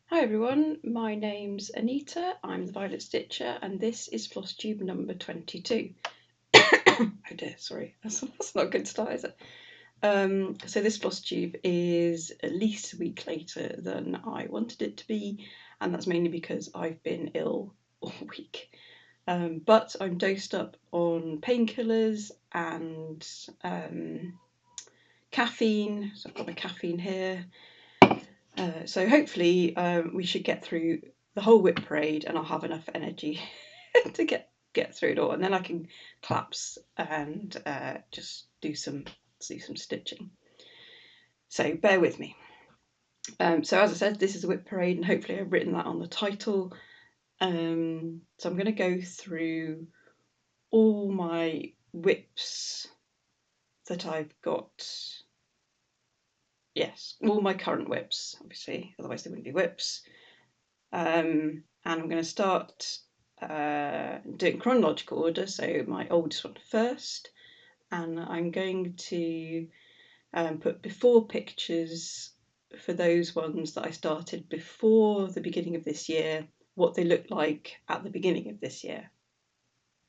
Hi everyone, my name's Anita, I'm the Violet Stitcher and this is Floss Tube number 22. Oh dear, sorry, that's not a good start, is it? So this Floss Tube is at least a week later than I wanted it to be, and that's mainly because I've been ill all week. But I'm dosed up on painkillers and caffeine, so I've got my caffeine here. So hopefully we should get through the whole WIP parade and I'll have enough energy to get through it all, and then I can collapse and just do some stitching. So bear with me. So as I said, this is a WIP parade and hopefully I've written that on the title. So I'm going to go through all my WIPs that I've got. Yes, all my current WIPs, obviously, otherwise they wouldn't be WIPs. And I'm going to start doing chronological order, so my oldest one first, and I'm going to put before pictures for those ones that I started before the beginning of this year, what they looked like at the beginning of this year.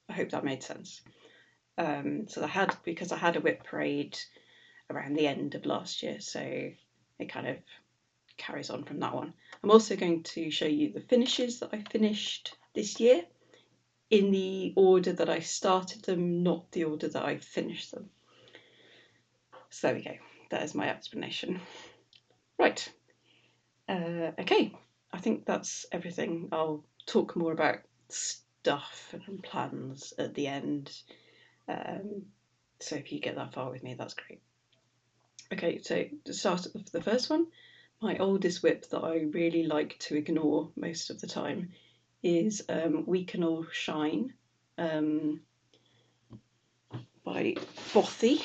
I hope that made sense. So because I had a WIP parade around the end of last year, so it kind of carries on from that one. I'm also going to show you the finishes that I finished this year in the order that I started them, not the order that I finished them. So there we go, that is my explanation. Right, okay, I think that's everything. I'll talk more about stuff and plans at the end. So if you get that far with me, that's great. Okay, so to start with the first one, my oldest WIP that I really like to ignore most of the time is We Can All Shine by Bothy.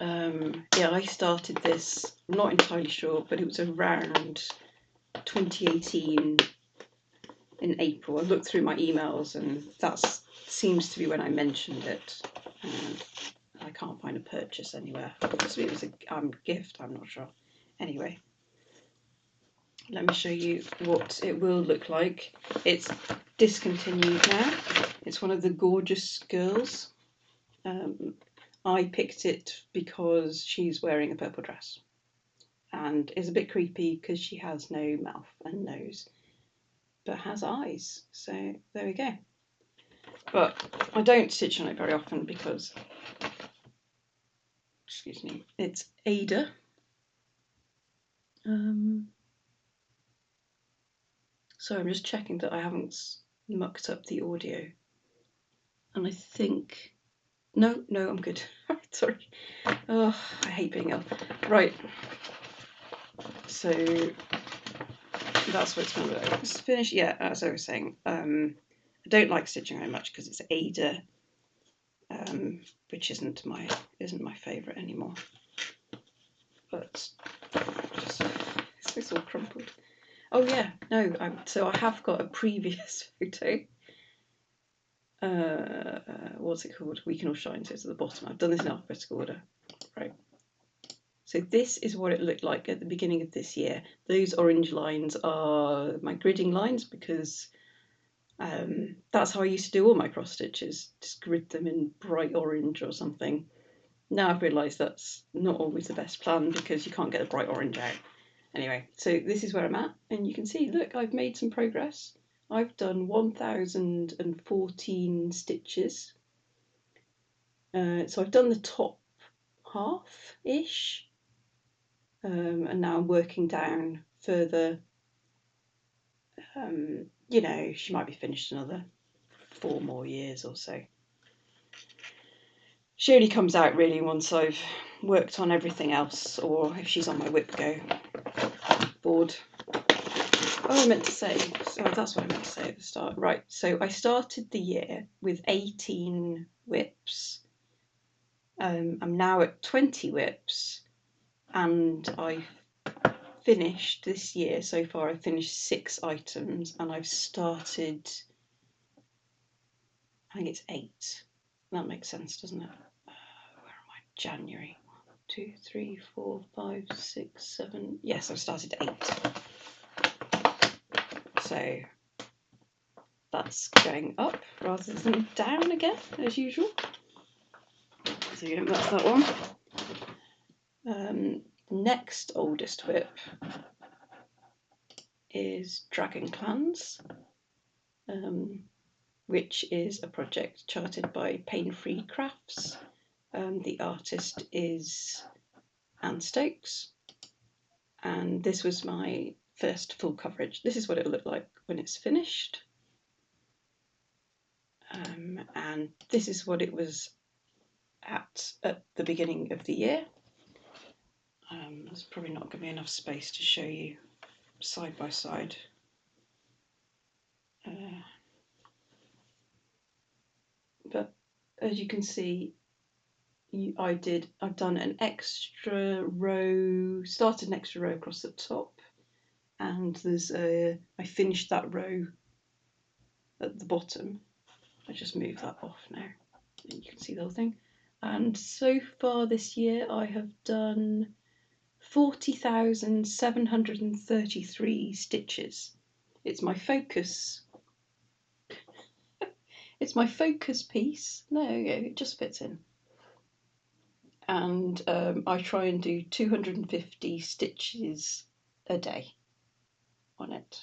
Yeah, I started this, I'm not entirely sure, but it was around 2018 in April. I looked through my emails and that seems to be when I mentioned it. And I can't find a purchase anywhere. Possibly it was a gift, I'm not sure. Anyway, let me show you what it will look like. It's discontinued now. It's one of the gorgeous girls. I picked it because she's wearing a purple dress and is a bit creepy because she has no mouth and nose but has eyes, so there we go. But I don't stitch on it very often because, excuse me, it's Ada. So I'm just checking that I haven't mucked up the audio, and I think no, I'm good. Sorry. Oh, I hate being ill. Right. So that's what it's going to look like. It's finished. Yeah, as I was saying, I don't like stitching very much because it's Ada, which isn't my favourite anymore. But it's all crumpled. Oh yeah, no. So I have got a previous photo. What's it called? We Can All Shine. So it's at the bottom. I've done this in alphabetical order. Right. So this is what it looked like at the beginning of this year. Those orange lines are my gridding lines because that's how I used to do all my cross stitches, just grid them in bright orange or something. Now I've realised that's not always the best plan because you can't get the bright orange out. Anyway, so this is where I'm at, and you can see, look, I've made some progress. I've done 1014 stitches. So I've done the top half-ish, and now I'm working down further. You know, she might be finished another 4 more years or so. She only comes out really once I've worked on everything else, or if she's on my WIP go board. Oh, I meant to say, so that's what I meant to say at the start. Right, so I started the year with 18 WIPs. I'm now at 20 WIPs, and I've finished this year so far. I've finished 6 items, and I've started, I think it's 8. That makes sense, doesn't it? Where am I? January. 1, 2, 3, 4, 5, 6, 7. Yes, I've started 8. So that's going up rather than down again, as usual. So yeah, that's that one. Next oldest WIP is Dragon Clans, which is a project charted by Paine Free Crafts. The artist is Anne Stokes, and this was my first full coverage. This is what it'll look like when it's finished, and this is what it was at the beginning of the year. There's probably not going to be enough space to show you side by side. But as you can see, I've done an extra row, started an extra row across the top, and I finished that row at the bottom. I just move that off now, and you can see the whole thing. And so far this year, I have done 40,733 stitches. It's my focus. It's my focus piece. There you go, it just fits in. And I try and do 250 stitches a day on it.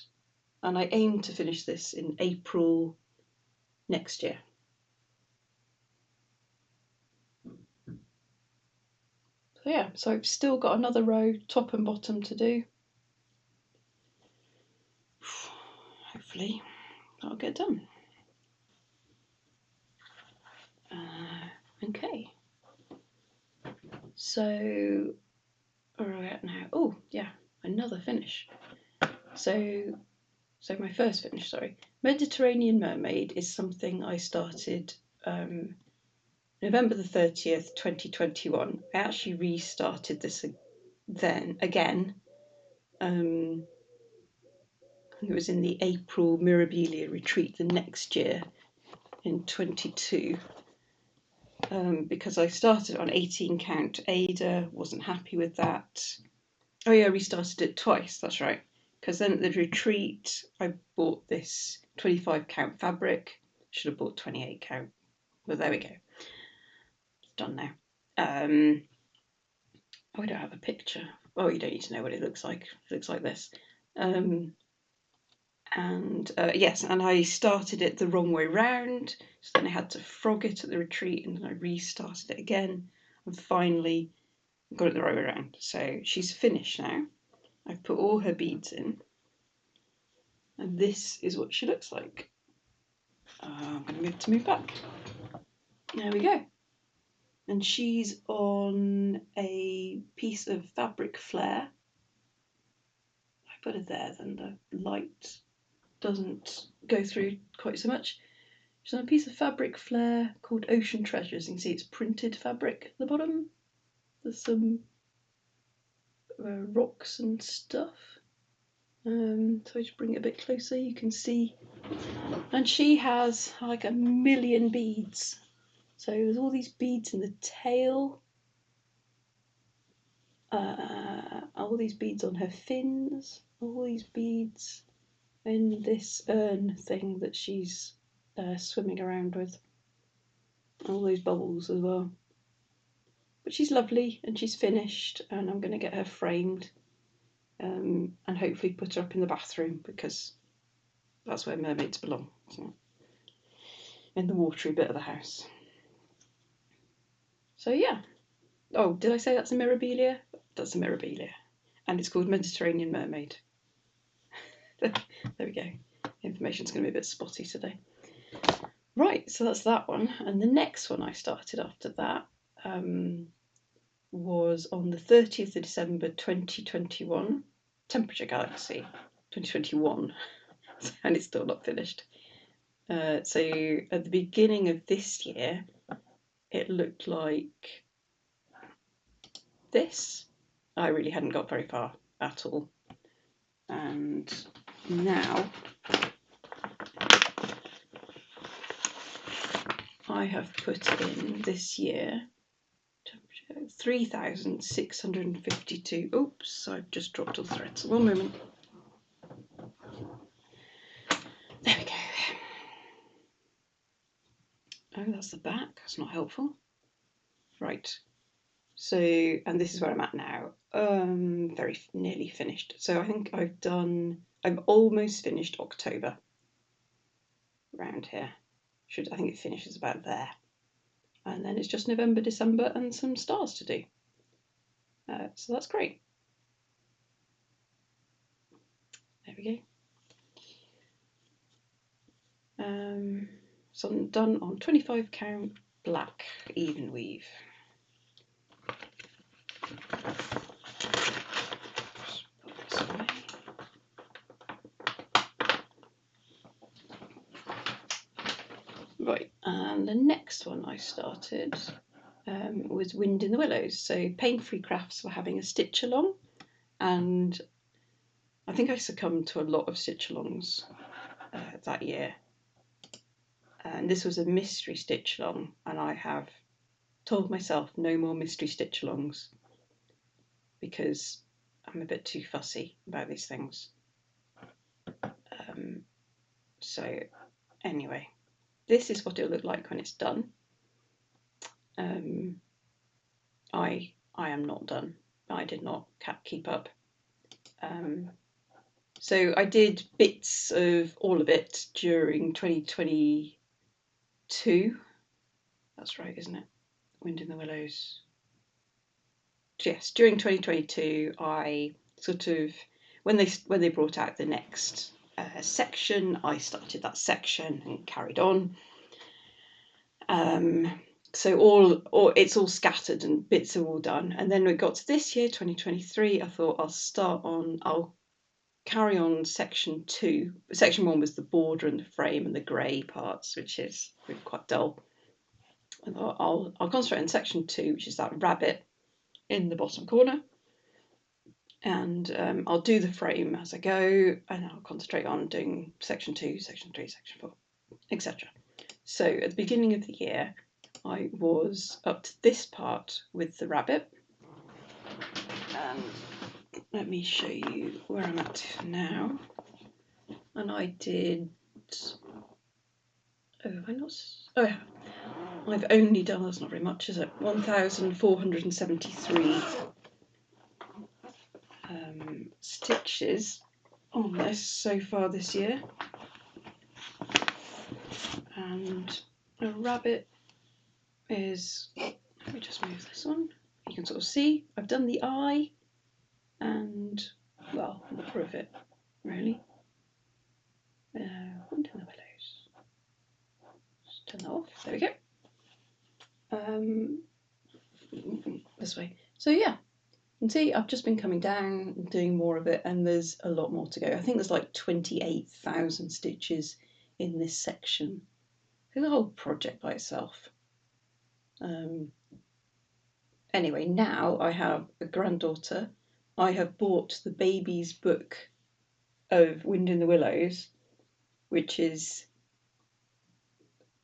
And I aim to finish this in April next year. So yeah, so I've still got another row, top and bottom, to do. Hopefully that'll get done. Okay. So where are we at now? Oh yeah, another finish. So my first finish, sorry. Mediterranean Mermaid is something I started November the 30th, 2021. I actually restarted this then again. It was in the April Mirabilia retreat the next year in 22. Because I started on 18 count Ada, wasn't happy with that. Oh yeah, I restarted it twice, that's right. Because then at the retreat, I bought this 25 count fabric. Should have bought 28 count. But there we go. It's done now. Oh, I don't have a picture. Oh, you don't need to know what it looks like. It looks like this. Yes, and I started it the wrong way round. So then I had to frog it at the retreat, and then I restarted it again. And finally got it the right way around. So she's finished now. I've put all her beads in. And this is what she looks like. I'm going to move back. There we go. And she's on a piece of fabric flare. I put it there, then the light doesn't go through quite so much. She's on a piece of fabric flare called Ocean Treasures. You can see it's printed fabric at the bottom. There's some rocks and stuff. So I just bring it a bit closer, you can see. And she has like a million beads. So there's all these beads in the tail. All these beads on her fins. All these beads in this urn thing that she's swimming around with. All those bubbles as well. But she's lovely and she's finished, and I'm going to get her framed and hopefully put her up in the bathroom, because that's where mermaids belong, so, in the watery bit of the house. So yeah. Oh, did I say that's a Mirabilia? That's a Mirabilia. And it's called Mediterranean Mermaid. There we go. Information's going to be a bit spotty today. Right, so that's that one. And the next one I started after that was on the 30th of December 2021, Temperature Galaxy 2021, and it's still not finished. So at the beginning of this year, it looked like this. I really hadn't got very far at all. And now I have put in this year 3,652. Oops, I've just dropped all the threads. One moment. Oh, that's the back. That's not helpful. Right. So, and this is where I'm at now. Very nearly finished. So I think I've almost finished October. Around here. I think it finishes about there. And then it's just November, December, and some stars to do. So that's great. There we go. So I'm done on 25 count black even weave. Right, and the next one I started was Wind in the Willows. So Paine Free Crafts were having a stitch along, and I think I succumbed to a lot of stitch alongs that year. And this was a mystery stitch along, and I have told myself no more mystery stitch alongs because I'm a bit too fussy about these things. So anyway, this is what it'll look like when it's done. I am not done. I did not keep up. So I did bits of all of it during 2022. That's right, isn't it? Wind in the Willows. Yes, during 2022, I sort of when they brought out the next section, I started that section and carried on. So it's all scattered and bits are all done. And then we got to this year, 2023. I thought I'll carry on section 2. Section 1 was the border and the frame and the grey parts, which is really quite dull. I thought I'll concentrate on section 2, which is that rabbit in the bottom corner. And I'll do the frame as I go, and I'll concentrate on doing section 2, section 3, section 4, etc. So at the beginning of the year, I was up to this part with the rabbit, and let me show you where I'm at now. And I did, I've only done, that's not very much, is it? 1,473 stitches on this so far this year. And a rabbit is, let me just move this one. You can sort of see I've done the eye and, well, more of it, really. Wind in the Willows. Just turn that off. There we go. This way. So yeah, you can see I've just been coming down and doing more of it, and there's a lot more to go. I think there's like 28,000 stitches in this section. It's a whole project by itself. Anyway, now I have a granddaughter. I have bought the baby's book of Wind in the Willows, which is,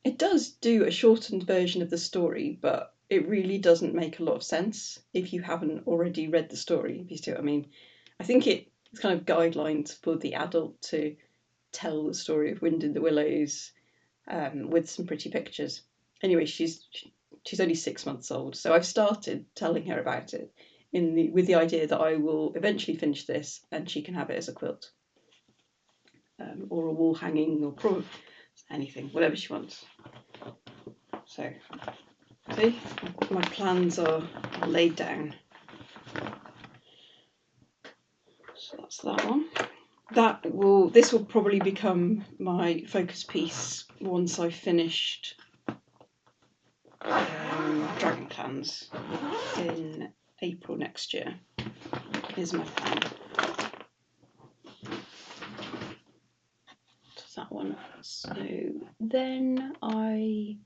it does do a shortened version of the story, but it really doesn't make a lot of sense if you haven't already read the story, if you see what I mean. I think it's kind of guidelines for the adult to tell the story of Wind in the Willows with some pretty pictures. Anyway, she's only 6 months old, so I've started telling her about it with the idea that I will eventually finish this and she can have it as a quilt, or a wall hanging, or anything, whatever she wants. So, see, my plans are laid down. So that's that one. This will probably become my focus piece once I've finished Dragon Clans in April next year, is my plan. That's that one. So then I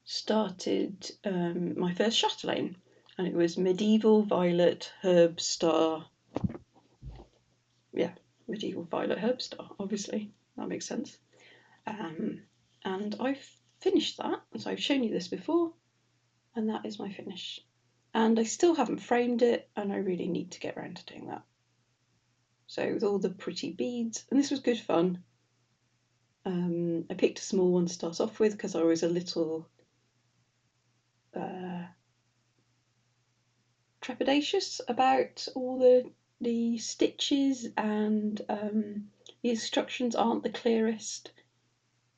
started my first Chatelaine, and it was Medieval Violet Herb Star. Yeah, Medieval Violet Herb Star, obviously, that makes sense. And I've finished that, so I've shown you this before, and that is my finish. And I still haven't framed it, and I really need to get around to doing that. So with all the pretty beads, and this was good fun. I picked a small one to start off with because I was a little trepidatious about all the stitches, and the instructions aren't the clearest,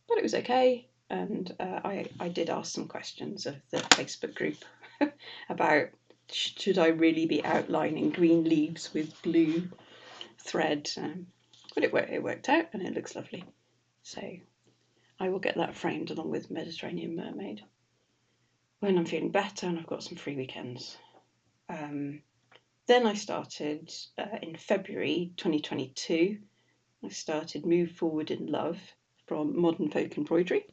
but it was okay. And I did ask some questions of the Facebook group about should I really be outlining green leaves with blue thread, but it worked out and it looks lovely. So I will get that framed along with Mediterranean Mermaid when I'm feeling better and I've got some free weekends. Then I started in February 2022. I started Move Forward in Love from Modern Folk Embroidery,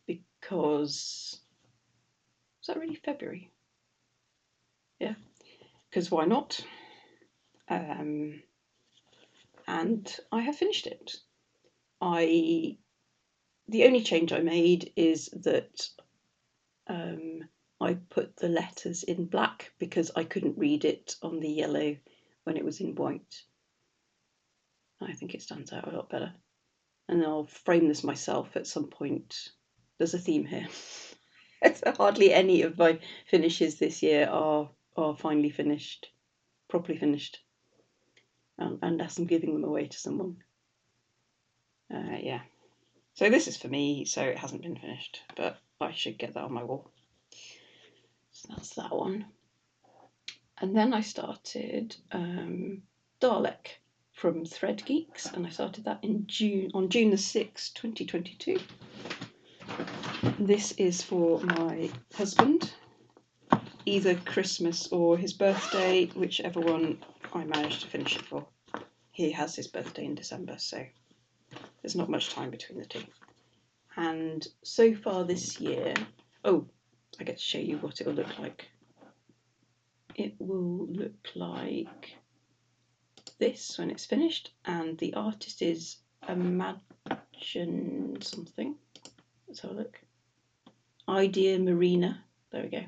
because was that really February? Yeah, because why not? And I have finished it. The only change I made is that I put the letters in black because I couldn't read it on the yellow when it was in white. I think it stands out a lot better. And I'll frame this myself at some point. There's a theme here. Hardly any of my finishes this year are finally finished, properly finished, unless I'm giving them away to someone. Yeah. So this is for me, so it hasn't been finished, but I should get that on my wall. So that's that one. And then I started Dalek from Thread Geeks, and I started that on June the 6th, 2022. This is for my husband, either Christmas or his birthday, whichever one I managed to finish it for. He has his birthday in December, so there's not much time between the two. And so far this year, I get to show you what it will look like. It will look like this when it's finished, and the artist is Imagine something. Let's have a look. Idea Marina. There we go.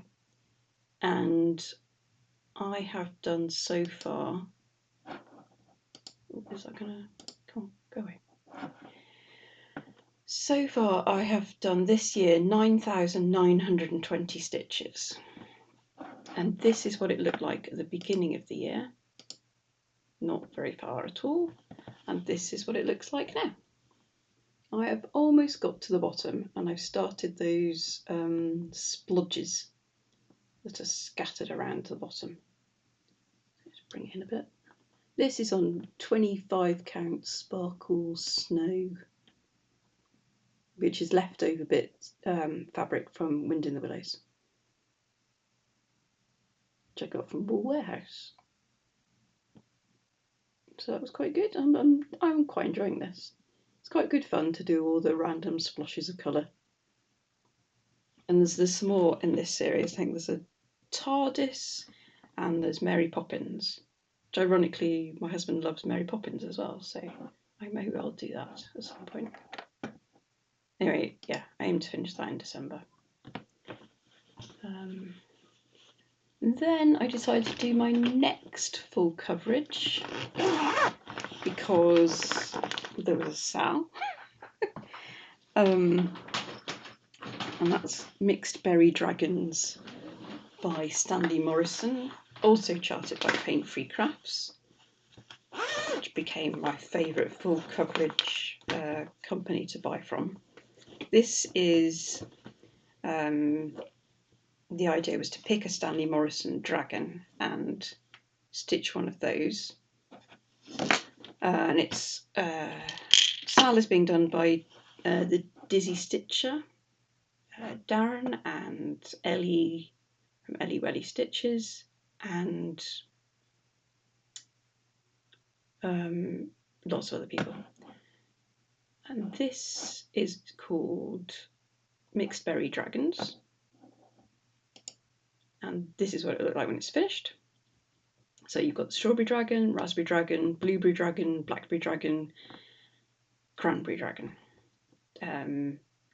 And I have done so far. Is that gonna come on, go away? So far, I have done this year 9,920 stitches, and this is what it looked like at the beginning of the year. Not very far at all, and this is what it looks like now. I have almost got to the bottom, and I've started those splodges that are scattered around the bottom. Let's bring it in a bit. This is on 25 count sparkle snow, which is leftover bit fabric from Wind in the Willows, which I got from Wool Warehouse. So that was quite good. I'm quite enjoying this. It's quite good fun to do all the random splashes of colour. And there's some more in this series. I think there's a TARDIS and there's Mary Poppins. Which ironically, my husband loves Mary Poppins as well, so I may well do that at some point. Anyway, yeah, I aim to finish that in December. Then I decided to do my next full coverage because there was a sale. And that's Mixed Berry Dragons by Stanley Morrison, also charted by Paine Free Crafts, which became my favourite full coverage company to buy from. This is, the idea was to pick a Stanley Morrison dragon and stitch one of those. And it's Sal is being done by the Dizzy Stitcher, Darren and Ellie from Ellie Welly Stitches, and lots of other people. And this is called Mixed Berry Dragons. And this is what it looked like when it's finished. So you've got the strawberry dragon, raspberry dragon, blueberry dragon, blackberry dragon, cranberry dragon.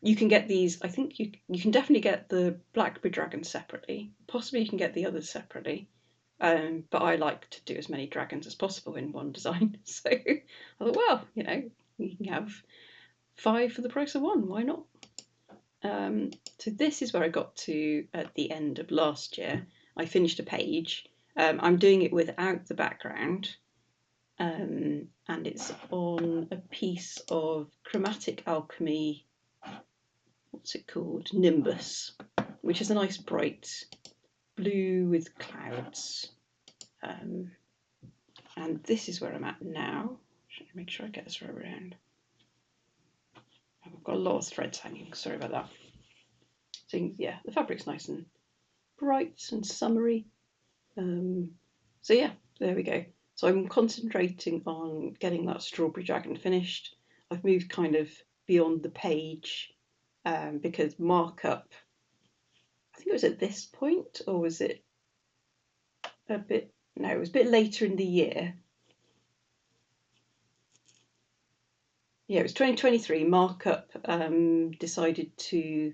You can get these, I think you can definitely get the blackberry dragon separately. Possibly you can get the others separately. But I like to do as many dragons as possible in one design. So I thought, well, you can have 5 for the price of 1, why not? So this is where I got to at the end of last year. I finished a page. I'm doing it without the background, and it's on a piece of Chromatic Alchemy, what's it called? Nimbus, which is a nice bright blue with clouds. And this is where I'm at now. Make sure I get this right around. I've got a lot of threads hanging, sorry about that. So yeah, the fabric's nice and bright and summery. So yeah, there we go. So I'm concentrating on getting that strawberry dragon finished. I've moved kind of beyond the page because markup, I think it was at this point, or was it a bit, no, it was a bit later in the year. Yeah, it was 2023. Markup decided to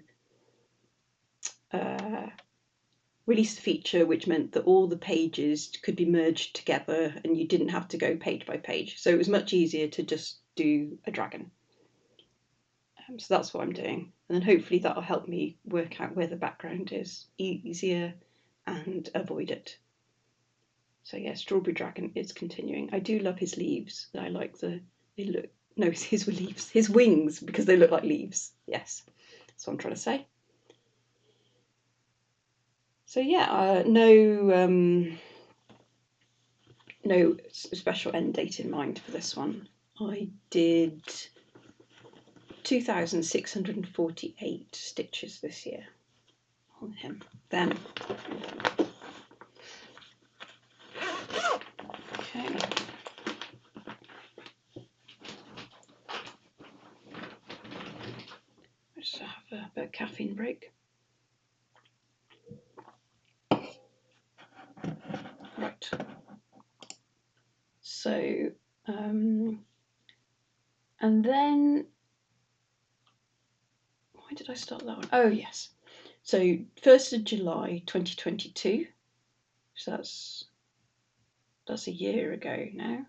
release a feature which meant that all the pages could be merged together and you didn't have to go page by page. So it was much easier to just do a dragon. So that's what I'm doing. And then hopefully that'll help me work out where the background is easier and avoid it. So yeah, Strawberry Dragon is continuing. I do love his leaves. I like they look, no, his leaves, his wings, because they look like leaves. Yes, that's what I'm trying to say. So yeah, no special end date in mind for this one. I did 2,648 stitches this year on him. Then, okay. I just have a bit of caffeine break. Right. So, and then, why did I start that one? Oh, yes. So 1st of July 2022, so that's a year ago now,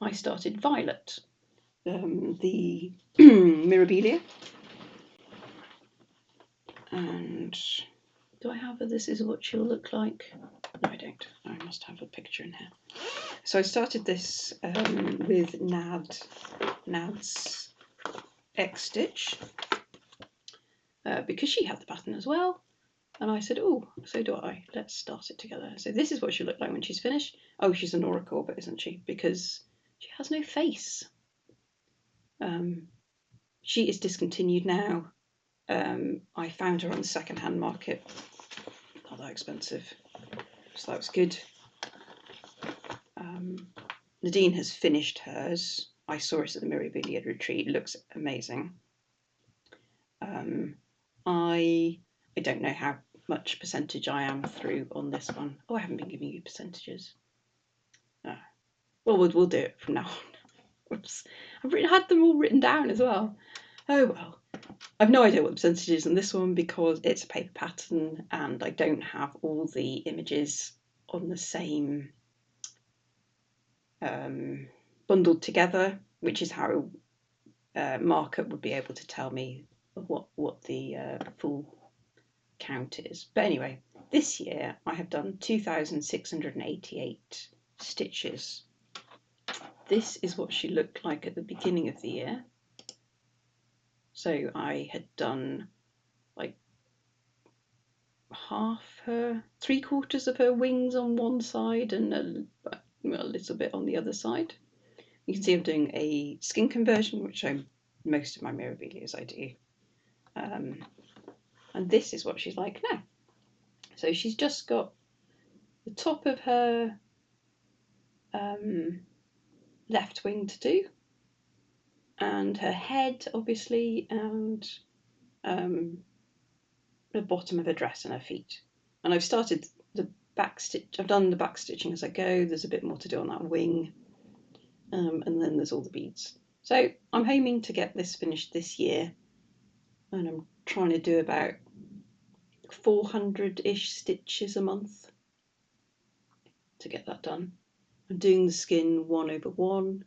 I started Violet, the Mirabilia. And do I have a this is what she'll look like? No, I don't. I must have a picture in here. So I started this with Nad's X stitch because she had the pattern as well. And I said, oh, so do I. Let's start it together. So this is what she'll look like when she's finished. Oh, she's a Nora Corbett, isn't she? Because she has no face. She is discontinued now. I found her on the second-hand market. Not that expensive. So that was good. Nadine has finished hers. I saw it at the Mirabilia retreat. It looks amazing. I don't know how much percentage I am through on this one. Oh, I haven't been giving you percentages. Oh. Well, we'll do it from now on. Whoops. I've had them all written down as well. Oh well. I've no idea what the percentage is on this one because it's a paper pattern and I don't have all the images on the same bundled together, which is how markup would be able to tell me what the full count is. But anyway, this year I have done 2,688 stitches. This is what she looked like at the beginning of the year. So I had done like three-quarters of her wings on one side and a little bit on the other side. You can see I'm doing a skin conversion, which most of my Mirabilias I do. And this is what she's like now. So she's just got the top of her left wing to do, and her head, obviously, and the bottom of her dress and her feet. And I've started the back stitch. I've done the back stitching as I go. There's a bit more to do on that wing, and then there's all the beads. So I'm aiming to get this finished this year, and I'm trying to do about 400-ish stitches a month to get that done. I'm doing the skin 1/1,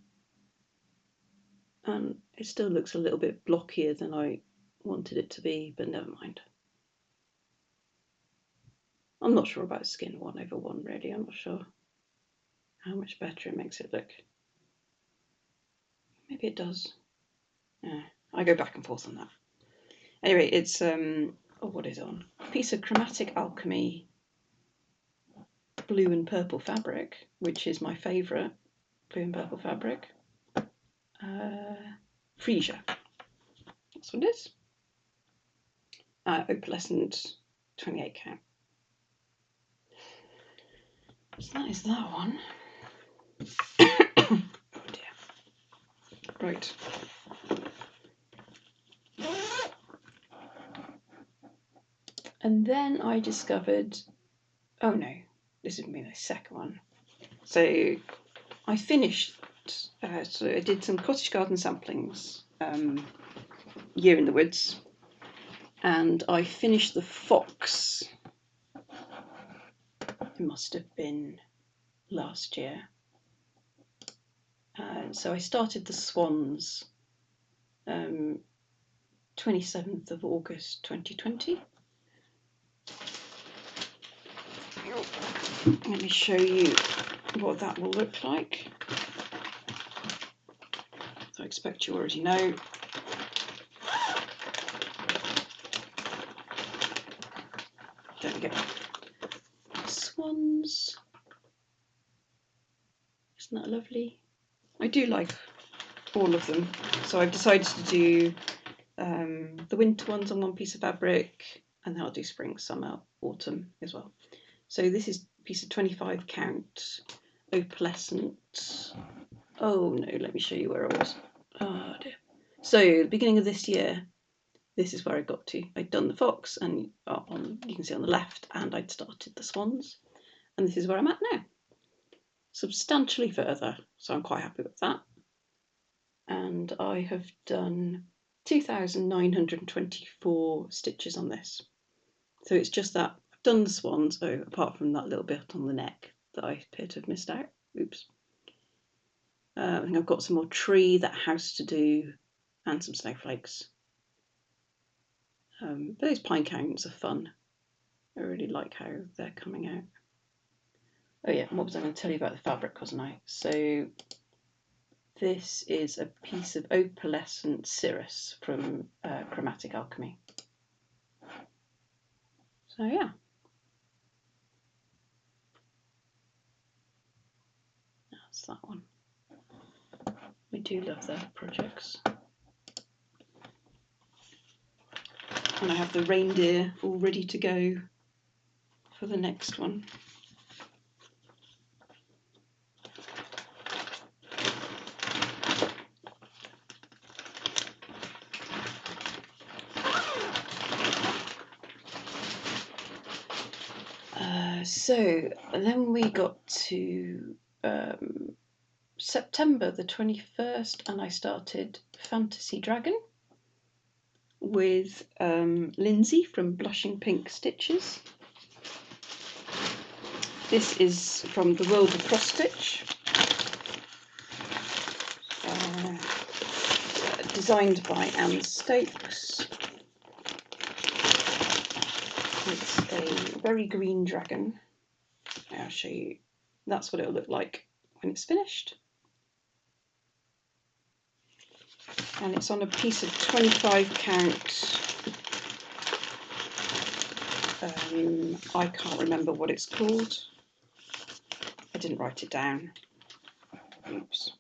and it still looks a little bit blockier than I wanted it to be, but never mind. I'm not sure about skin 1/1 really. I'm not sure how much better it makes it look. Maybe it does. Yeah, I go back and forth on that. Anyway, it's what is it on? A piece of Chromatic Alchemy blue and purple fabric, which is my favourite blue and purple fabric. Freesia. That's what it is. Opalescent 28 count. So that is that one. Oh dear. Right. And then I discovered, oh no, this is my second one. So I finished, so I did some cottage garden samplings, Year in the Woods, and I finished the Fox. It must have been last year. So I started the Swans 27th of August 2020. Let me show you what that will look like. I expect you already know. There we go. Swans. Isn't that lovely? I do like all of them. So I've decided to do the winter ones on one piece of fabric, and then I'll do spring, summer, autumn as well. So this is a piece of 25 count opalescent. Oh no, let me show you where I was. Oh dear. So the beginning of this year, this is where I got to. I'd done the Fox, and you can see on the left, and I'd started the Swans, and this is where I'm at now. Substantially further, so I'm quite happy with that. And I have done 2,924 stitches on this. So it's just that I've done the Swans, apart from that little bit on the neck that I appear to have missed out. Oops. I think I've got some more tree, that house to do, and some snowflakes. Those pine cones are fun. I really like how they're coming out. Oh yeah, what was I going to tell you about the fabric, wasn't I? So this is a piece of opalescent Cirrus from Chromatic Alchemy. So yeah. That's that one. We do love their projects. And I have the reindeer all ready to go for the next one. So then we got to September the 21st, and I started Fantasy Dragon with Lindsay from Blushing Pink Stitches. This is from the World of Cross Stitch, designed by Anne Stokes. It's a very green dragon. I'll show you. That's what it'll look like when it's finished. And it's on a piece of 25 count. I can't remember what it's called. I didn't write it down. Oops.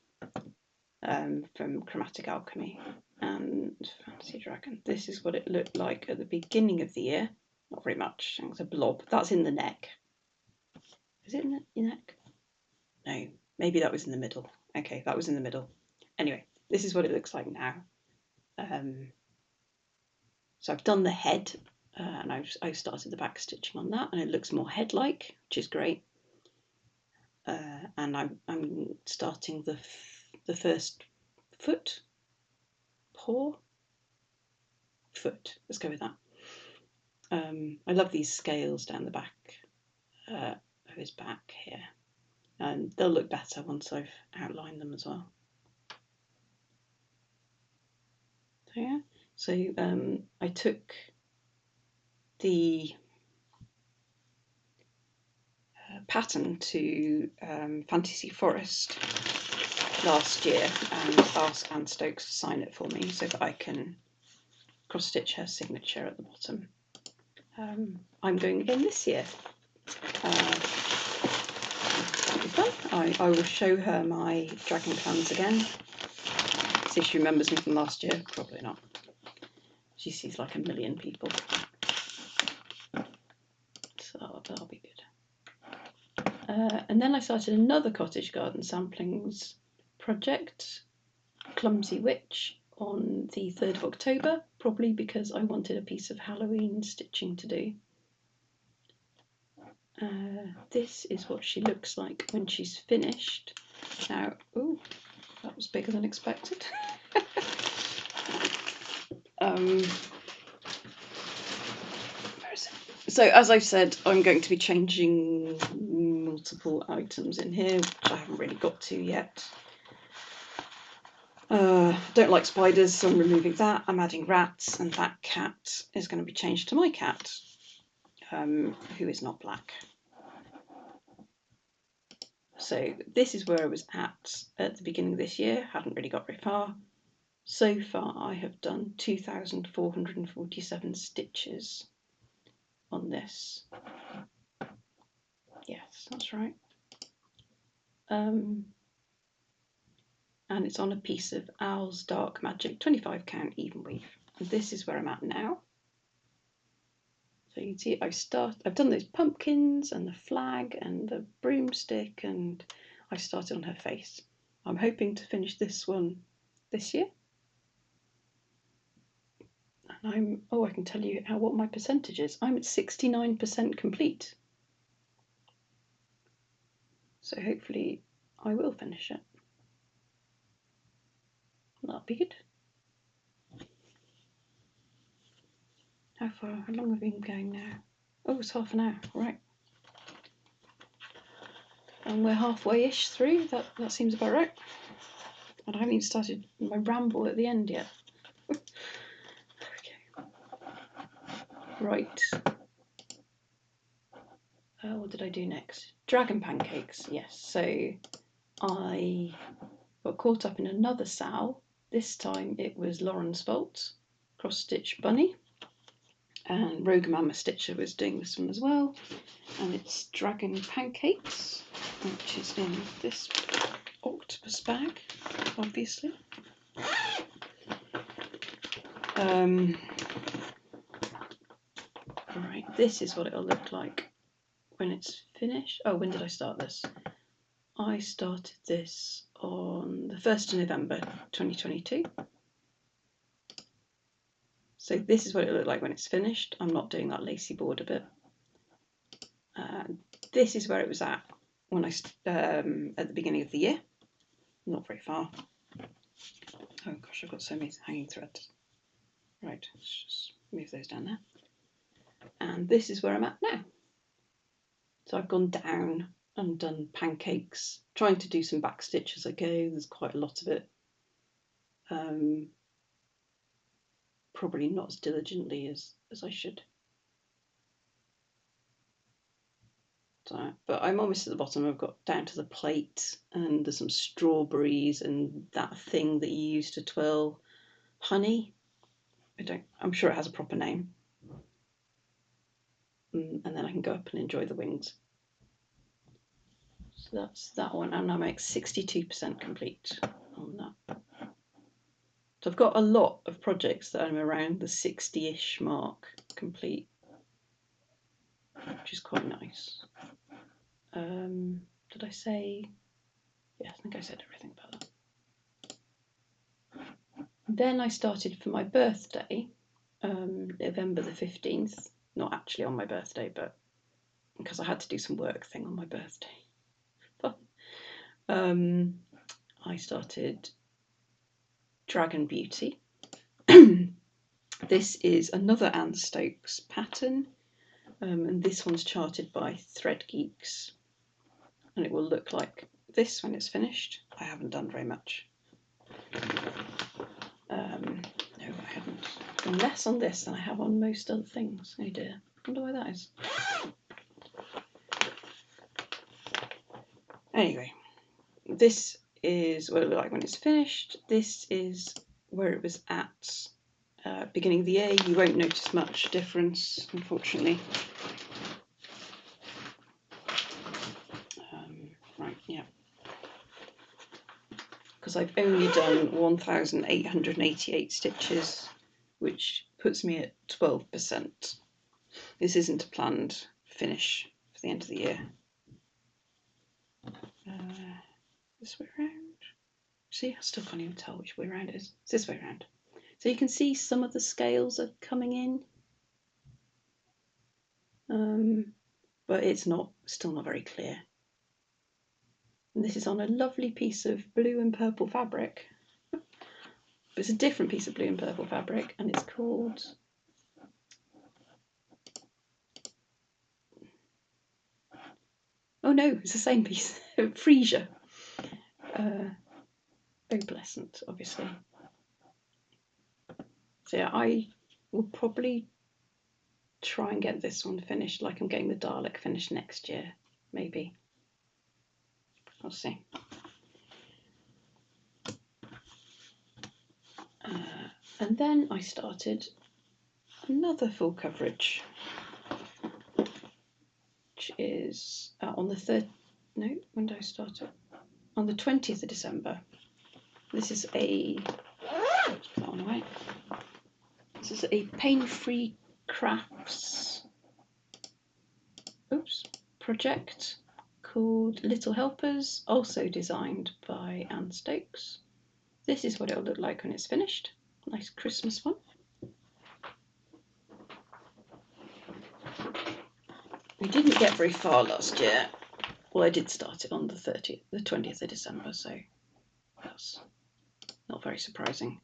From Chromatic Alchemy and Fantasy Dragon. This is what it looked like at the beginning of the year. Not very much. It's a blob. That's in the neck. Is it in the neck? No, maybe that was in the middle. Okay, that was in the middle. Anyway, this is what it looks like now. So I've done the head, and I've started the back stitching on that, and it looks more head-like, which is great. And I'm starting the first foot, foot. Let's go with that. I love these scales down the back of his back here, and they'll look better once I've outlined them as well. yeah, so I took the pattern to Fantasy Forest last year and asked Anne Stokes to sign it for me so that I can cross stitch her signature at the bottom. I'm going again this year. That'll be fun. I will show her my dragon plans again. See if she remembers me from last year. Probably not. She sees like a million people. So that'll be good. And then I started another cottage garden samplings project, Clumsy Witch, on the 3rd of October, probably because I wanted a piece of Halloween stitching to do. This is what she looks like when she's finished. Now, ooh, that was bigger than expected. So as I've said, I'm going to be changing multiple items in here, which I haven't really got to yet. Don't like spiders, so I'm removing that. I'm adding rats, and that cat is going to be changed to my cat, who is not black. So this is where I was at the beginning of this year. Hadn't really got very far. So far I have done 2,447 stitches on this. Yes, that's right. And it's on a piece of Owl's Dark Magic 25 count even weave. And this is where I'm at now. So you can see I've done those pumpkins and the flag and the broomstick, and I've started on her face. I'm hoping to finish this one this year. And I can tell you what my percentage is. I'm at 69% complete. So hopefully I will finish it. That'll be good. How long have we been going now? Oh, it's half an hour, right. And we're halfway-ish through, that seems about right. And I haven't even started my ramble at the end yet. Okay. Right. What did I do next? Dragon pancakes, yes. So I got caught up in another sal. This time it was Lauren's Vault, Cross Stitch Bunny. And Rogue Mama Stitcher was doing this one as well. And it's Dragon Pancakes, which is in this octopus bag, obviously. Right, this is what it'll look like when it's finished. Oh, when did I start this? I started this on the 1st of November 2022. So this is what it looked like when it's finished. I'm not doing that lacy border bit. This is where it was at when at the beginning of the year. Not very far. Oh gosh, I've got so many hanging threads. Right, let's just move those down there. And this is where I'm at now. So I've gone down and done pancakes, trying to do some back stitch as I go. There's quite a lot of it. Probably not as diligently as I should. So, but I'm almost at the bottom. I've got down to the plate, and there's some strawberries and that thing that you use to twirl honey. I'm sure it has a proper name. And then I can go up and enjoy the wings. So that's that one, and I'm at 62% complete on that. So I've got a lot of projects that I'm around the 60-ish mark complete, which is quite nice. Did I say? Yeah, I think I said everything about that. Then I started for my birthday, November the 15th. Not actually on my birthday, but because I had to do some work thing on my birthday. I started Dragon Beauty. This is another Anne Stokes pattern, and this one's charted by Thread Geeks, and it will look like this when it's finished. I haven't done very much. No, I less on this than I have on most other things. Oh dear, I wonder why that is. Anyway, this is what it looked like when it's finished. This is where it was at beginning of the year. You won't notice much difference, unfortunately. Right, yeah. Because I've only done 1,888 stitches, which puts me at 12%. This isn't a planned finish for the end of the year. This way around. See, I still can't even tell which way around it is. It's this way around. So you can see some of the scales are coming in, but it's still not very clear. And this is on a lovely piece of blue and purple fabric. It's a different piece of blue and purple fabric, and it's called oh no, it's the same piece. Freesia. Opalescent, obviously. So yeah, I will probably try and get this one finished, like I'm getting the Dalek finished next year, maybe. I'll see. And then I started another full coverage, which is on the when did I start it? On the 20th of December. This is a, let's put that one away. This is a Paine Free Crafts project called Little Helpers, also designed by Anne Stokes. This is what it'll look like when it's finished. Nice Christmas one. We didn't get very far last year. Well, I did start it on the 20th of December, so that's not very surprising.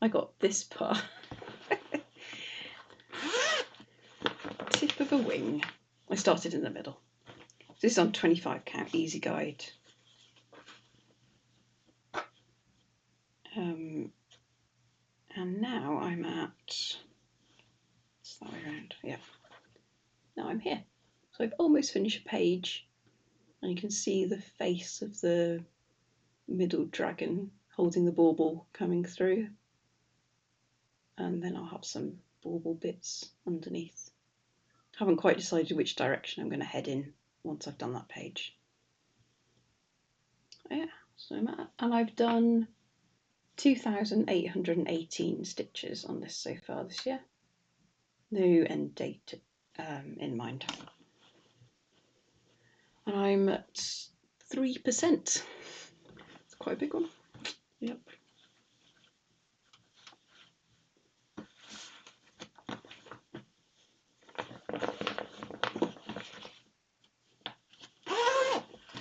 I got this part. Tip of a wing. I started in the middle. This is on 25 count, easy guide. And now I'm at, it's that way around, yeah. Now I'm here. So I've almost finished a page, and you can see the face of the middle dragon holding the bauble coming through. And then I'll have some bauble bits underneath. Haven't quite decided which direction I'm going to head in once I've done that page. Yeah, so I'm at, and I've done 2,818 stitches on this so far this year. No end date in mind. And I'm at 3%. It's quite a big one. Yep.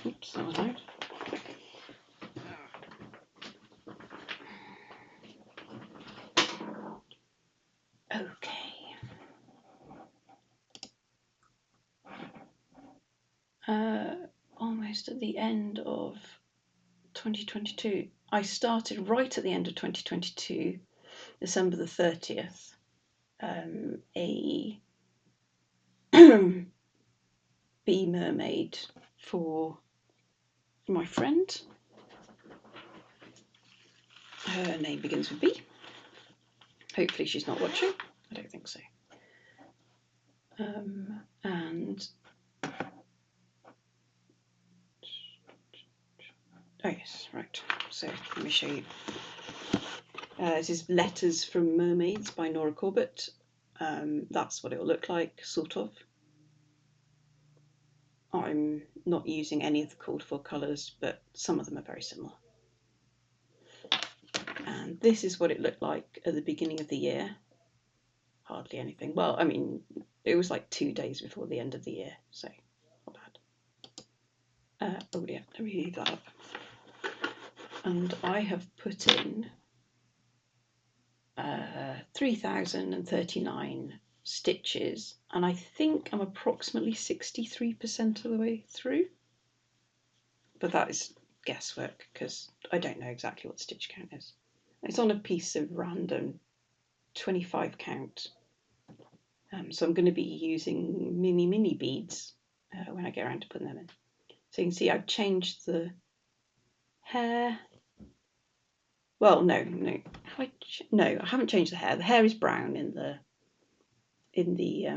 Oops, that was out. Okay. Almost at the end of 2022. I started right at the end of 2022, December the 30th, a bee mermaid for my friend. Her name begins with B. Hopefully she's not watching. I don't think so. And oh yes, right. So let me show you. This is Letters from Mermaids by Nora Corbett. That's what it will look like, sort of. I'm not using any of the called for colours, but some of them are very similar. And this is what it looked like at the beginning of the year. Hardly anything. Well, I mean, it was like 2 days before the end of the year, so not bad. Oh yeah, let me leave that up. And I have put in 3,039 stitches, and I think I'm approximately 63% of the way through. But that is guesswork because I don't know exactly what stitch count is. It's on a piece of random 25 count. So I'm going to be using mini beads when I get around to putting them in. So you can see I've changed the hair. Well, no, I haven't changed the hair. The hair is brown in the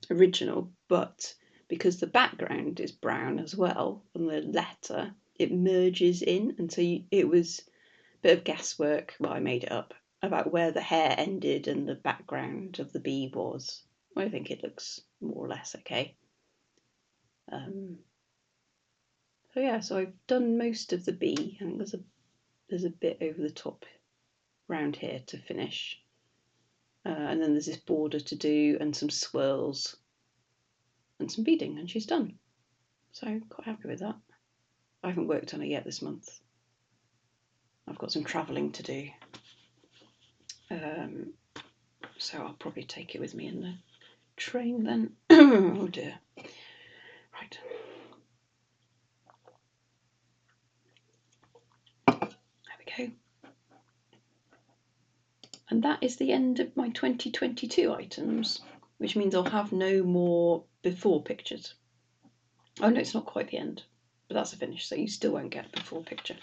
original, but because the background is brown as well on the letter, it merges in, and so it was a bit of guesswork. Well, I made it up about where the hair ended and the background of the bee was. I think it looks more or less okay. So yeah, so I've done most of the bee. I think there's a bit over the top round here to finish, and then there's this border to do and some swirls and some beading, and she's done. So quite happy with that. I haven't worked on it yet this month. I've got some travelling to do, so I'll probably take it with me in the train then. Oh dear. Right. There we go. And that is the end of my 2022 items, which means I'll have no more before pictures. Oh no, it's not quite the end, but that's a finish, so you still won't get a before picture.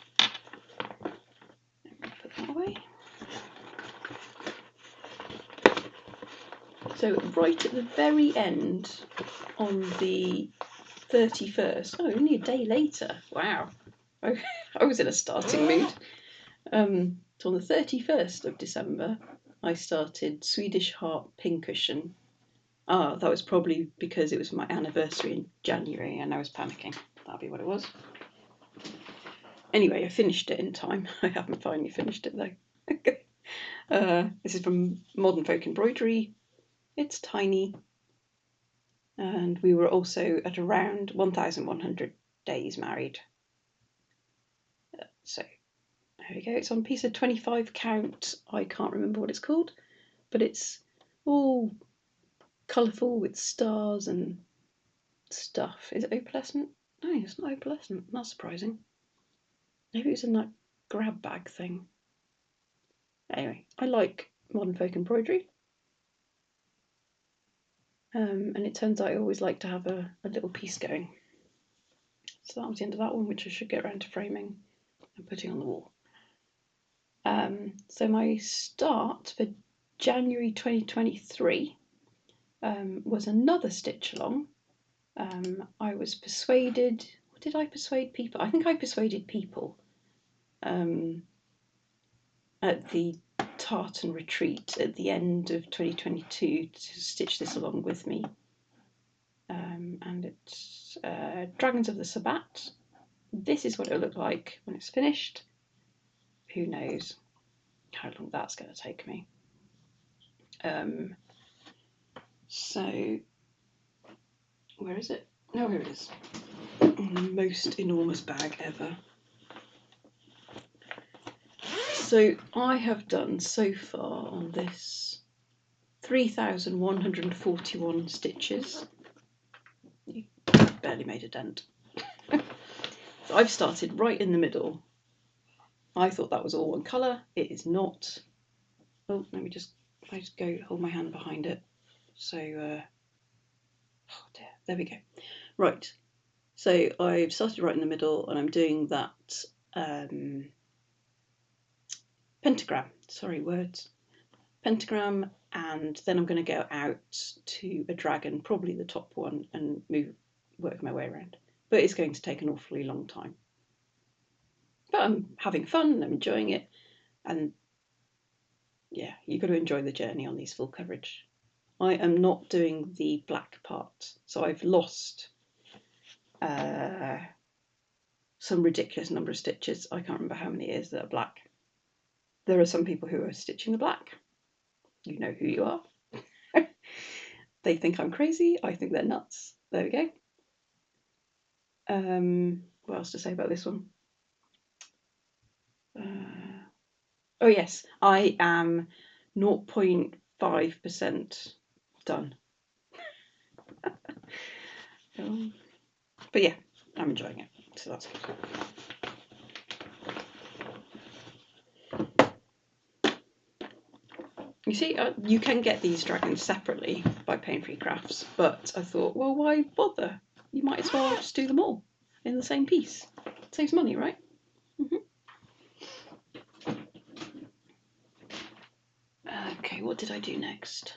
Put that away. So right at the very end, on the 31st, oh, only a day later, wow, I was in a starting mood. So on the 31st of December, I started Swedish Heart Pincushion. That was probably because it was my anniversary in January and I was panicking. That'll be what it was. Anyway, I finished it in time. I haven't finally finished it though. This is from Modern Folk Embroidery. It's tiny. And we were also at around 1,100 days married. So there we go. It's on a piece of 25 count. I can't remember what it's called, but it's all colourful with stars and stuff. Is it opalescent? No, it's not opalescent. That's surprising. Maybe it was in that grab bag thing. Anyway, I like Modern Folk Embroidery. And it turns out I always like to have a little piece going. So that was the end of that one, which I should get around to framing and putting on the wall. So my start for January 2023 was another stitch along. I was persuaded, or did I persuade people? I think I persuaded people at the tartan retreat at the end of 2022 to stitch this along with me. And it's Dragons of the Sabbat. This is what it'll look like when it's finished. Who knows how long that's going to take me. So, where is it? Oh, here it is. The most enormous bag ever. So I have done so far on this 3,141 stitches. You barely made a dent. So I've started right in the middle. I thought that was all one colour. It is not. Oh, let me just go hold my hand behind it. So, oh dear, there we go. Right, so I've started right in the middle and I'm doing that pentagram, pentagram, and then I'm going to go out to a dragon, probably the top one, and work my way around. But it's going to take an awfully long time. But I'm having fun, I'm enjoying it, and yeah, you've got to enjoy the journey on these full coverage. I am not doing the black part, so I've lost some ridiculous number of stitches. I can't remember how many it is that are black. There are some people who are stitching the black. You know who you are. They think I'm crazy. I think they're nuts. There we go. What else to say about this one? Oh yes, I am 0.5% done. But yeah, I'm enjoying it, so that's good. You see, you can get these dragons separately by Paine Free Crafts, but I thought, well, why bother? You might as well just do them all in the same piece. It saves money, right? Okay, what did I do next?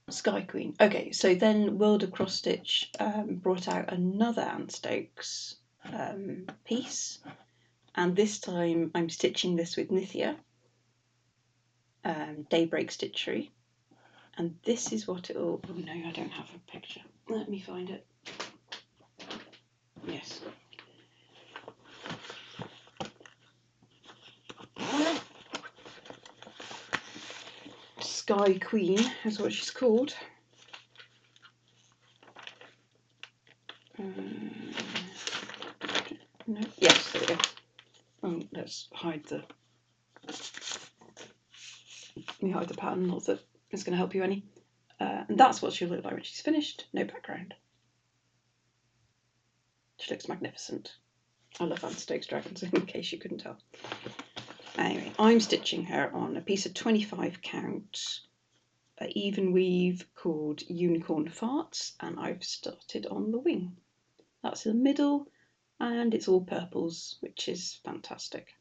Sky Queen. Okay, so then World of Cross Stitch brought out another Anne Stokes piece, and this time I'm stitching this with Nithya, Daybreak Stitchery, and this is what it'll. Oh no, I don't have a picture. Let me find it. Yes. Sky Queen is what she's called. No. Yes, there we go. Oh, let's hide the. Let me hide the pattern, not that it's going to help you any. And that's what she'll look like when she's finished. No background. She looks magnificent. I love Anne Stokes dragons, in case you couldn't tell. Anyway, I'm stitching her on a piece of 25 count even weave called Unicorn Farts, and I've started on the wing. That's the middle, and it's all purples, which is fantastic.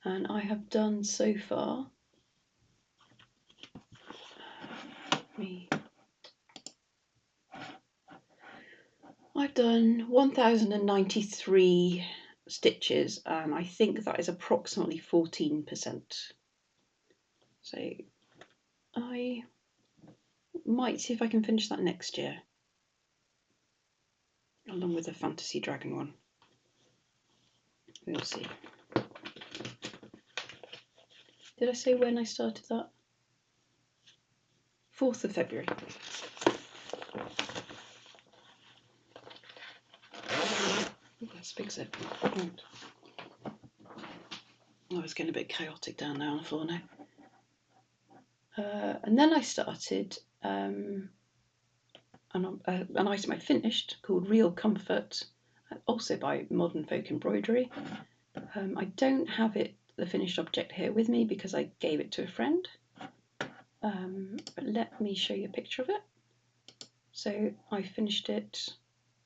And I have done so far I've done 1093 stitches, and I think that is approximately 14%. So I might see if I can finish that next year, along with the Fantasy Dragon one. We'll see. Did I say when I started that? 4th of February. Let's fix it. Oh, it's getting a bit chaotic down there on the floor now. And then I started an item I finished called Real Comfort, also by Modern Folk Embroidery. I don't have the finished object here with me because I gave it to a friend. But let me show you a picture of it. So I finished it.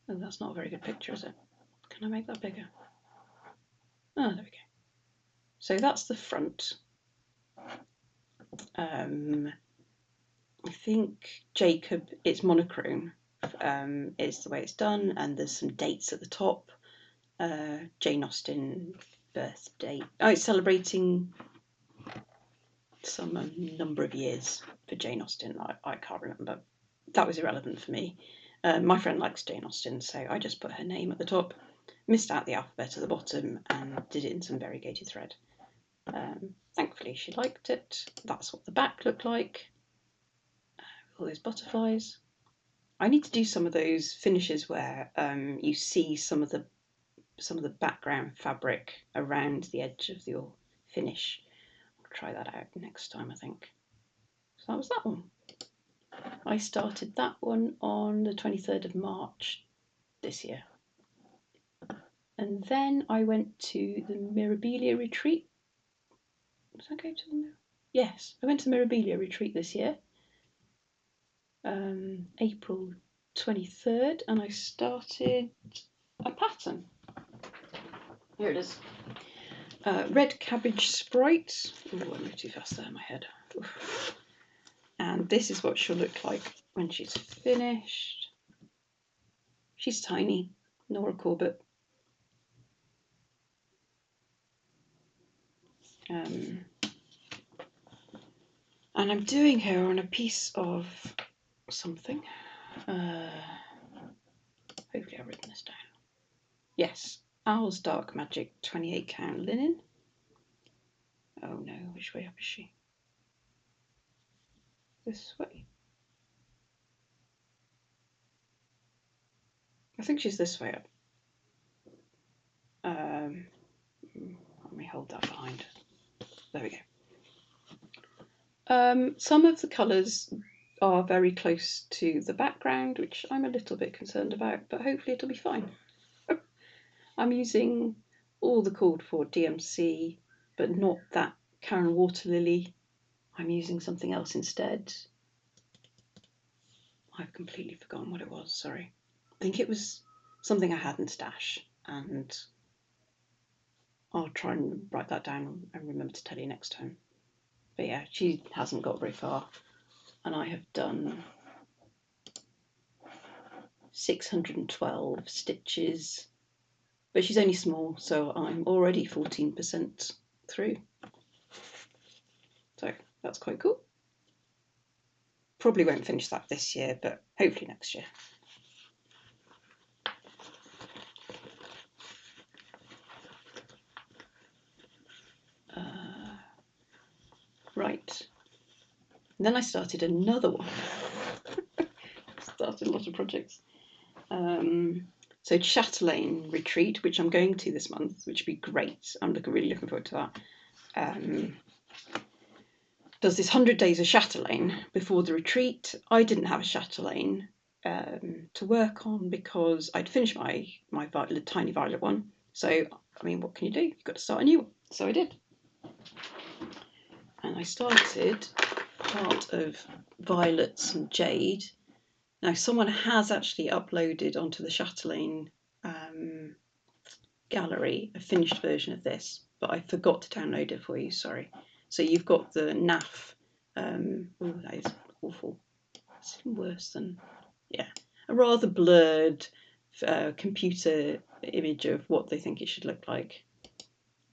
Oh, that's not a very good picture, is it? Can I make that bigger? Oh, there we go. So that's the front. I think Jacob, it's monochrome, is the way it's done, and there's some dates at the top. Jane Austen birthday. Oh, it's celebrating some number of years for Jane Austen. I can't remember. That was irrelevant for me. My friend likes Jane Austen, so I just put her name at the top, missed out the alphabet at the bottom, and did it in some variegated thread. Thankfully she liked it. That's what the back looked like. All those butterflies. I need to do some of those finishes where you see some of the background fabric around the edge of your finish. I'll try that out next time, I think. So that was that one. I started that one on the 23rd of March this year. And then I went to the Mirabilia retreat. Did I go to the Yes, I went to the Mirabilia retreat this year. April 23rd, and I started a pattern. Here it is. Red Cabbage Sprite. Oh, I moved too fast there in my head. Oof. And this is what she'll look like when she's finished. She's tiny. Nora Corbett. And I'm doing her on a piece of something. Hopefully I've written this down. Yes, Owl's Dark Magic 28 count linen. Oh no, which way up is she? This way. I think she's this way up. Let me hold that behind. There we go. Some of the colours are very close to the background, which I'm a little bit concerned about, but hopefully it'll be fine. I'm using all the called for DMC, but not that Karen Water Lily. I'm using something else instead. I've completely forgotten what it was, sorry. I think it was something I had in stash, and I'll try and write that down and remember to tell you next time. But yeah, she hasn't got very far, and I have done 612 stitches, but she's only small, so I'm already 14% through. So that's quite cool. Probably won't finish that this year, but hopefully next year. Right. And then I started another one. Started a lot of projects. So Chatelaine retreat, which I'm going to this month, which would be great. I'm really looking forward to that. Does this 100 days of Chatelaine before the retreat. I didn't have a Chatelaine to work on because I'd finished my tiny violet one. So, I mean, what can you do? You've got to start a new one. So I did. And I started part of Violets and Jade. Now, someone has actually uploaded onto the Chatelaine gallery a finished version of this, but I forgot to download it for you, sorry. So you've got the NAF. Oh, that is awful. It's even worse than, yeah, a rather blurred computer image of what they think it should look like.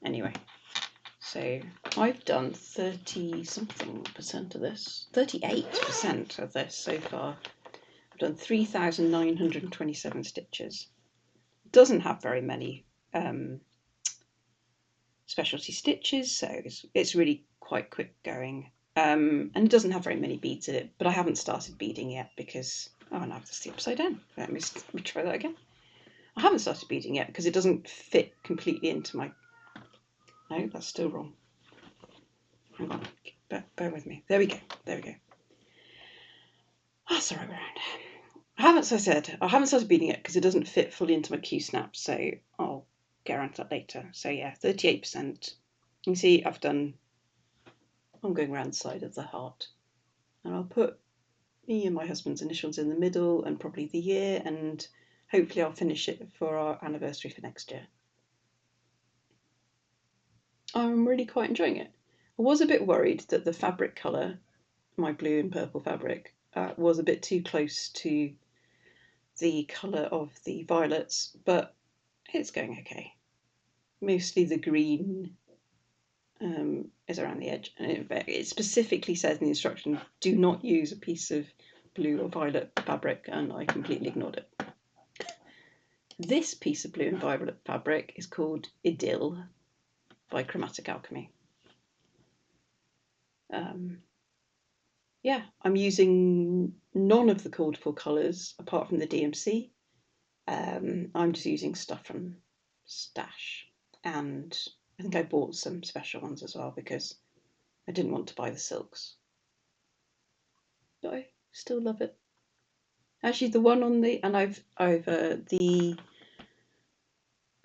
Anyway, so I've done 30-something% of this, 38% of this so far. I've done 3,927 stitches. It doesn't have very many specialty stitches, so it's really quite quick going. And it doesn't have very many beads in it, but I haven't started beading yet because, oh no, that's the upside down. Let me try that again. I haven't started beading yet because it doesn't fit completely into my, no, that's still wrong. Hang on, bear with me. There we go, there we go. That's the right way around. I haven't started beading it because it doesn't fit fully into my Q-snap, so I'll get around to that later. So yeah, 38%. You can see I'm going around the side of the heart, and I'll put me and my husband's initials in the middle and probably the year, and hopefully I'll finish it for our anniversary for next year. I'm really quite enjoying it. I was a bit worried that the fabric colour, my blue and purple fabric, was a bit too close to the colour of the violets, but it's going okay. Mostly the green is around the edge, and it specifically says in the instruction, do not use a piece of blue or violet fabric, and I completely ignored it. This piece of blue and violet fabric is called Idyll by Chromatic Alchemy. Yeah, I'm using none of the called for colours apart from the DMC. I'm just using stuff from stash, and I think I bought some special ones as well because I didn't want to buy the silks. But I still love it. Actually, the one on the, and the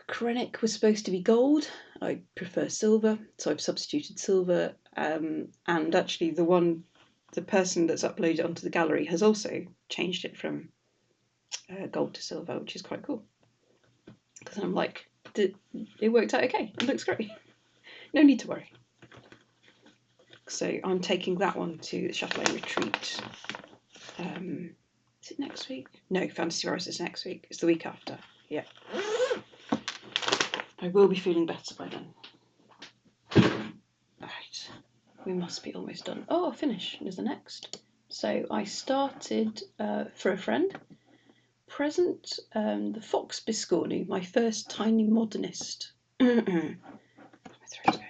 Chromatic was supposed to be gold. I prefer silver, so I've substituted silver. And actually, the person that's uploaded onto the gallery has also changed it from gold to silver, which is quite cool. Because I'm like, it worked out okay. It looks great. No need to worry. So I'm taking that one to the Chatelaine retreat. Is it next week? No, Fantasy Rise is next week. It's the week after. Yeah. I will be feeling better by then. Right. We must be almost done. Oh, finish is the next. So I started for a friend. Present the Fox Biscornu, my first Tiny Modernist. My throat's going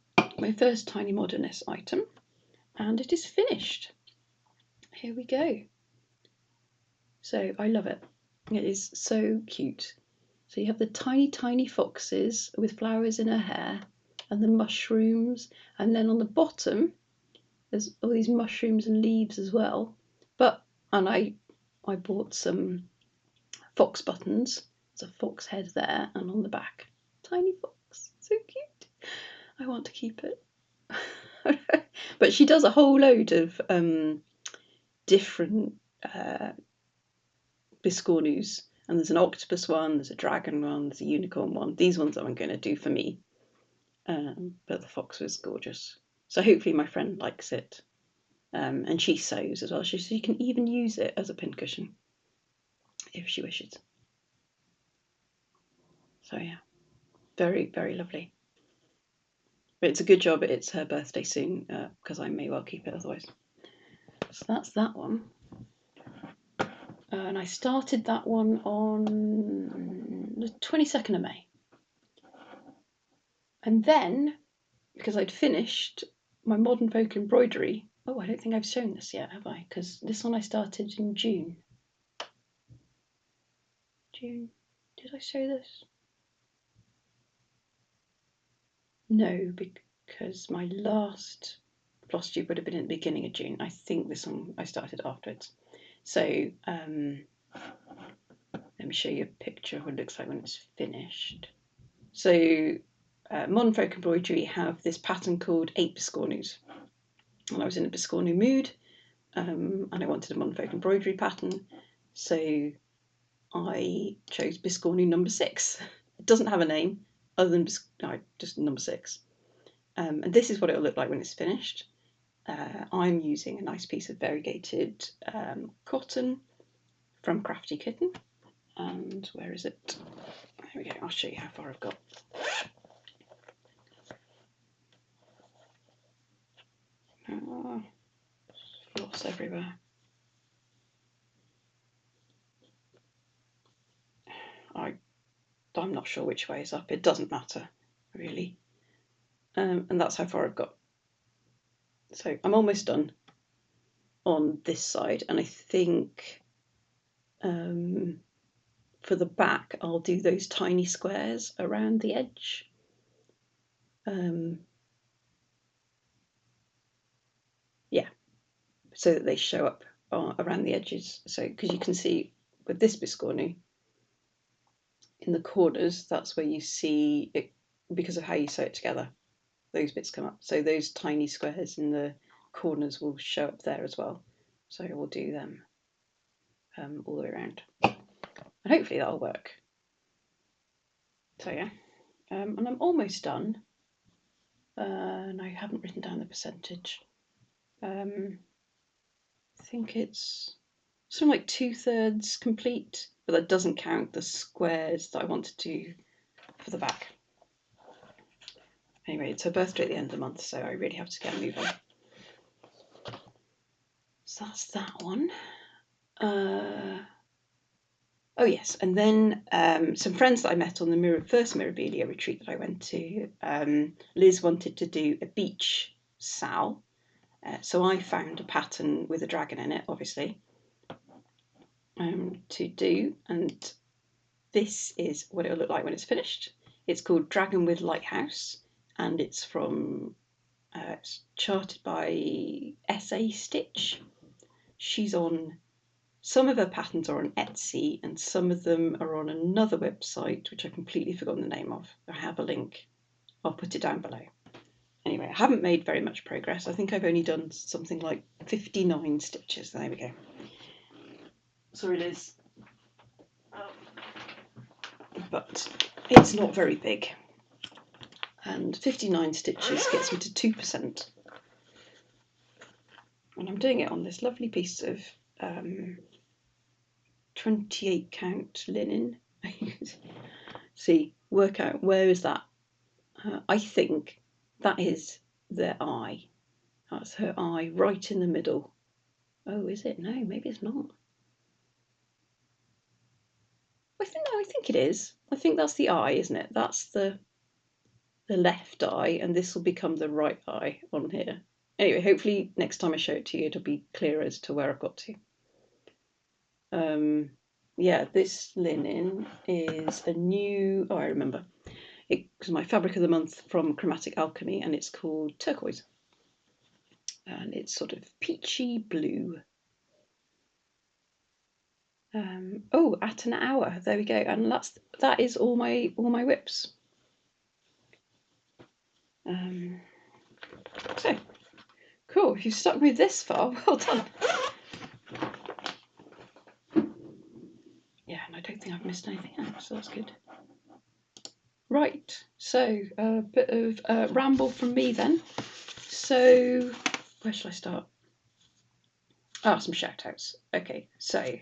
again. My first Tiny Modernist item, and it is finished. Here we go. So I love it. It is so cute. So you have the tiny foxes with flowers in her hair, and the mushrooms, and then on the bottom There's all these mushrooms and leaves as well. And I bought some fox buttons. There's a fox head there, and on the back, tiny fox. So cute. I want to keep it. But she does a whole load of different Biscornus. And there's an octopus one, there's a dragon one, there's a unicorn one. These ones I'm going to do for me. But the fox was gorgeous. So hopefully my friend likes it. And she sews as well, so she can even use it as a pincushion if she wishes. So yeah, very, very lovely. But it's a good job it's her birthday soon, because I may well keep it otherwise. So that's that one. And I started that one on the 22nd of May. And then, because I'd finished my modern folk embroidery, oh, I don't think I've shown this yet, have I? Because this one I started in June. June, did I show this? No, because my last floss tube would have been at the beginning of June. I think this one I started afterwards. So let me show you a picture of what it looks like when it's finished. So Modern Folk Embroidery have this pattern called 8 Biscornus. And I was in a Biscornu mood, and I wanted a Modern Folk Embroidery pattern. So I chose Biscornu number 6. It doesn't have a name other than just number 6. And this is what it'll look like when it's finished. I'm using a nice piece of variegated cotton from Crafty Kitten. And where is it? There we go. I'll show you how far I've got. Floss everywhere. I'm not sure which way is up. It doesn't matter, really. And that's how far I've got. So I'm almost done on this side, and I think for the back I'll do those tiny squares around the edge. Yeah, so that they show up around the edges. So because you can see with this Biscornu in the corners, that's where you see it because of how you sew it together. Those bits come up. So those tiny squares in the corners will show up there as well. So we'll do them all the way around. And hopefully that'll work. So yeah, and I'm almost done. And I haven't written down the percentage. I think it's something like 2/3 complete, but that doesn't count the squares that I want to do for the back. Anyway, it's her birthday at the end of the month, so I really have to get moving. So that's that one. Oh yes, and then some friends that I met on the first Mirabilia retreat that I went to, Liz wanted to do a beach sal, so I found a pattern with a dragon in it, obviously, to do, and this is what it'll look like when it's finished. It's called Dragon with Lighthouse, and it's from it's charted by SA Stitch. She's on. Some of her patterns are on Etsy and some of them are on another website, which I've completely forgotten the name of. I have a link. I'll put it down below. Anyway, I haven't made very much progress. I think I've only done something like 59 stitches. There we go. Sorry, Liz. But it's not very big. And 59 stitches gets me to 2%. And I'm doing it on this lovely piece of 28 count linen. See, work out where is that. I think that is their eye. That's her eye right in the middle. Oh, is it? No, maybe it's not. I think it is. I think that's the eye, isn't it? That's the left eye, and this will become the right eye on here. Anyway, hopefully next time I show it to you, it'll be clear as to where I've got to. Yeah, this linen is a new, I remember. It was my fabric of the month from Chromatic Alchemy, and it's called Turquoise. and it's sort of peachy blue. Oh, at an hour, there we go, and that is all my WIPs. So cool, if you've stuck with this far, well done. Yeah, and I don't think I've missed anything out, so that's good. Right, so a bit of ramble from me then. So where should I start? Some shout outs. Okay, so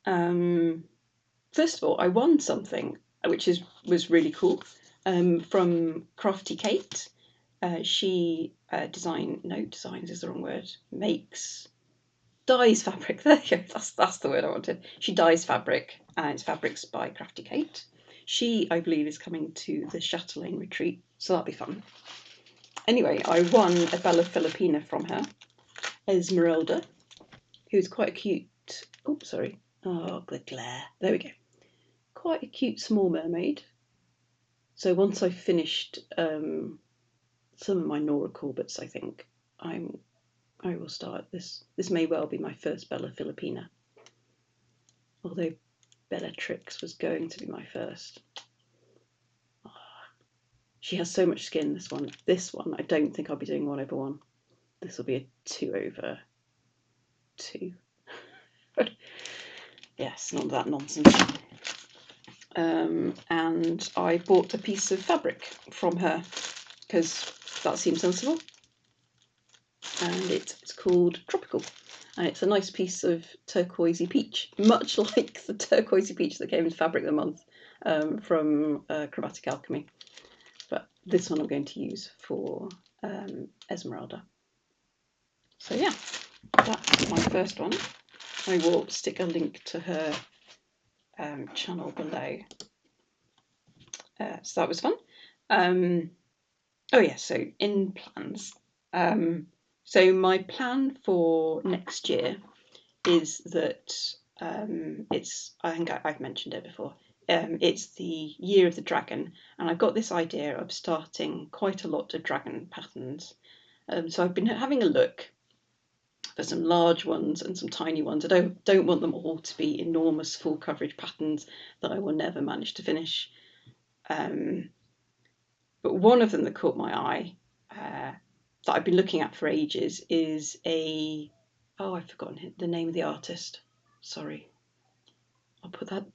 first of all, I won something which was really cool from Crafty Kate. She designs is the wrong word. Dyes fabric. There you go. That's the word I wanted. She dyes fabric, and it's Fabrics by Crafty Kate. She, I believe, is coming to the Chatelaine retreat, so that'll be fun. Anyway, I won a Bella Filipina from her, Esmeralda, who's quite a cute. Oh, sorry. Oh, the glare. There we go. Quite a cute small mermaid. So once I've finished some of my Nora Corbett's, I think I will start this. This may well be my first Bella Filipina, although Bellatrix was going to be my first. She has so much skin, this one. This one, I don't think I'll be doing 1/1. This will be a 2/2. Yes, none of that nonsense. And I bought a piece of fabric from her because that seems sensible. And it's called Tropical, and it's a nice piece of turquoisey peach, much like the turquoisey peach that came in Fabric of the Month from Chromatic Alchemy. But this one I'm going to use for Esmeralda. So yeah, that's my first one. I will stick a link to her channel below. So that was fun. Oh yeah, so in plans. So my plan for next year is that I think I've mentioned it before. It's the year of the dragon, and I've got this idea of starting quite a lot of dragon patterns. So I've been having a look for some large ones and some tiny ones. I don't want them all to be enormous full coverage patterns that I will never manage to finish. But one of them that caught my eye that I've been looking at for ages is I've forgotten the name of the artist. Sorry. I'll put that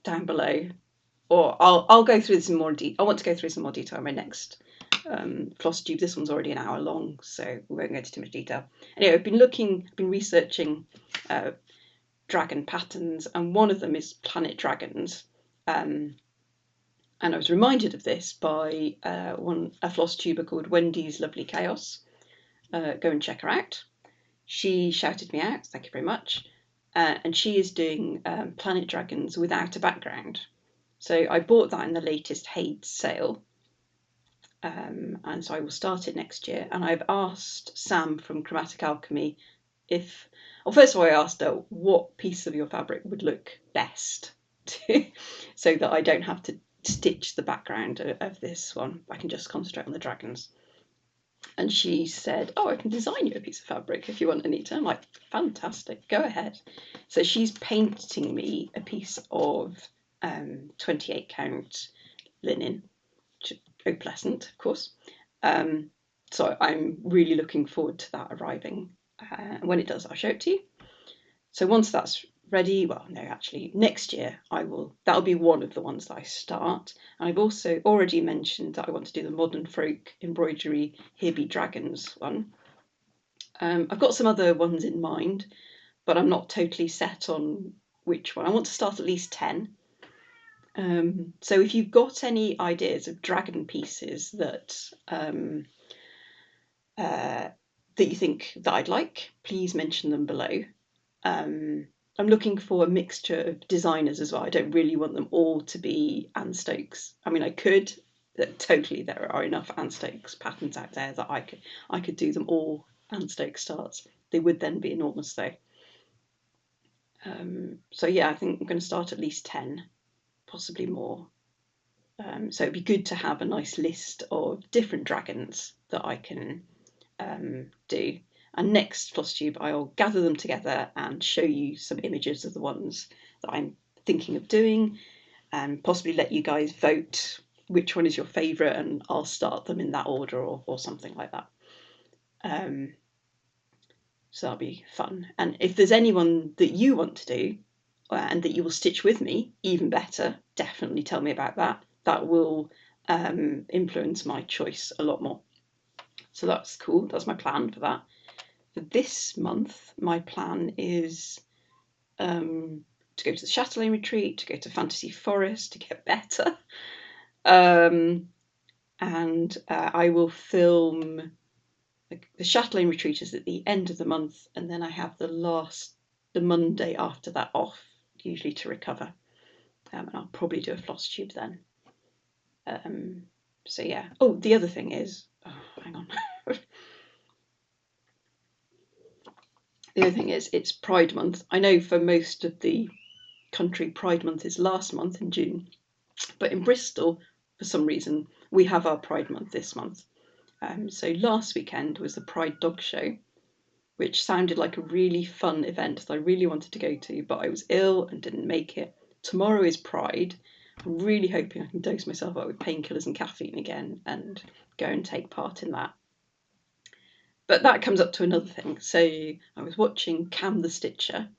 down below. Or I'll go through this in more detail. I want to go through some more detail in my next floss tube. This one's already an hour long, so we won't go into too much detail. Anyway, I've been researching dragon patterns, and one of them is planet dragons. And I was reminded of this by a floss tuber called Wendy's Lovely Chaos. Go and check her out. She shouted me out, thank you very much. And she is doing planet dragons without a background. So I bought that in the latest Hades sale. And so I will start it next year. And I've asked Sam from Chromatic Alchemy first of all, I asked her what piece of your fabric would look best so that I don't have to stitch the background of this one. I can just concentrate on the dragons. And she said, I can design you a piece of fabric if you want, Anita. I'm like, fantastic, go ahead. So she's painting me a piece of 28 count linen, opalescent, of course. So I'm really looking forward to that arriving. When it does, I'll show it to you. So once that's ready, next year that'll be one of the ones that I start. And I've also already mentioned that I want to do the Modern Folk Embroidery Here Be Dragons one. I've got some other ones in mind, but I'm not totally set on which one. I want to start at least 10. So if you've got any ideas of dragon pieces that you think that I'd like, please mention them below. I'm looking for a mixture of designers as well. I don't really want them all to be Anne Stokes. I mean, I could. Totally, there are enough Anne Stokes patterns out there that I could do them all Anne Stokes starts. They would then be enormous though. So yeah, I think I'm going to start at least 10, possibly more. So it'd be good to have a nice list of different dragons that I can do. And next Floss Tube, I'll gather them together and show you some images of the ones that I'm thinking of doing, and possibly let you guys vote which one is your favourite, and I'll start them in that order or something like that. So that'll be fun. And if there's anyone that you want to do and that you will stitch with me, even better, definitely tell me about that. That will influence my choice a lot more. So that's cool. That's my plan for that. For this month, my plan is to go to the Chatelaine retreat, to go to Fantasy Forest to get better. And I will film the Chatelaine retreat is at the end of the month, and then I have the Monday after that off, usually to recover. And I'll probably do a Floss Tube then. So yeah. Oh, the other thing is, hang on. The other thing is, it's Pride Month. I know for most of the country, Pride Month is last month in June, but in Bristol, for some reason, we have our Pride Month this month. So last weekend was the Pride Dog Show, which sounded like a really fun event that I really wanted to go to, but I was ill and didn't make it. Tomorrow is Pride. I'm really hoping I can dose myself up with painkillers and caffeine again and go and take part in that. But that comes up to another thing. So I was watching Cam the Stitcher,